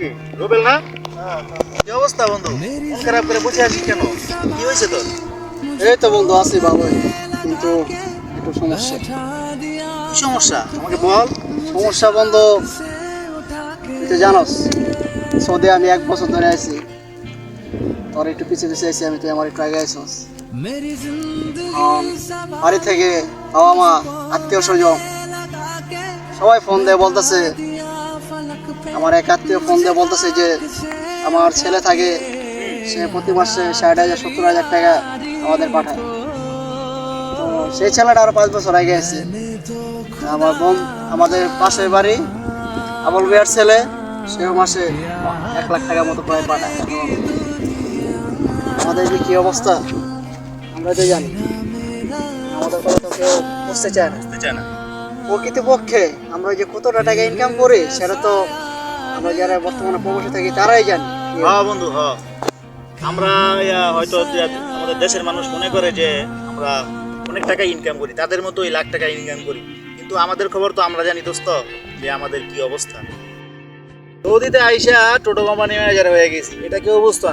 কি রুবেল না? কি অবস্থা বন্ধু? মন খারাপ করে বসে আছিস কেন? কি হয়েছে তোর? এই তো বন্ধু আছি ভালোই, কিন্তু একটু সমস্যা। কি সমস্যা আমাকে বল। সমস্যা বন্ধু, তুই তো জানোস সৌদি আমি 1 বছর ধরে আছি। তোর একটু পিছিয়ে পিছিয়ে আছি আমি, তুই আমার একটু আগে আছিস। বাড়ি থেকে বাবা মা আত্মীয় স্বজন সবাই ফোন দিয়ে বলতেছে, আমার এক আত্মীয় ফোন দিয়ে বলতেছে যে আমার ছেলে থাকে, সে প্রতি মাসে 60,000 70,000 টাকা আমাদের পাঠায়। তো সেই ছেলেটা আরো 5 বছর আগে আছে। আমার বোন আমাদের পাশের বাড়ি আবুল মিয়ার ছেলে, সেও মাসে 1 লাখ টাকা মতো প্রায় পাঠায়। এখন আমাদের যে কি অবস্থা আমরা তো জানি, আমাদের কথা তো কেউ বুঝতে চায় না। বুঝতে চায় না। প্রকৃতপক্ষে আমরা যে কতটা টাকা ইনকাম করি সেটা তো আমরা যারা বর্তমানে প্রবাসী থাকি তারাই জানি। হ্যাঁ বন্ধু, হ্যাঁ। আমরা হয়তো আমাদের দেশের মানুষ মনে করে যে আমরা অনেক টাকা ইনকাম করি, তাদের মতোই লাখ টাকা ইনকাম করি, কিন্তু আমাদের খবর তো আমরা জানি দোস্ত যে আমাদের কি অবস্থা। সৌদিতে আইসা টোটো কোম্পানি ম্যানেজার হয়ে গেছি, এটা কি অবস্থা?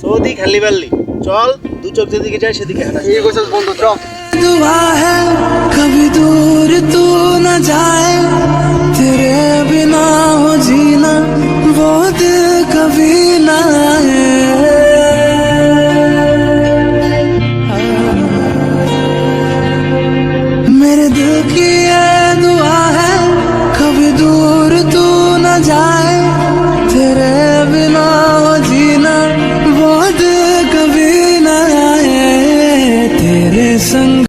সৌদি খালি বাল্লি, চল দু চোখ যেদিকে যায় সেদিকে হাঁটা। ঠিক আছে বন্ধু, চল। दुआ है कभी दूर तू न जाए, तेरे बिना हो जीना वो दिल कभी ना आए। मेरे दिल की ये दुआ है कभी दूर तू न जाए।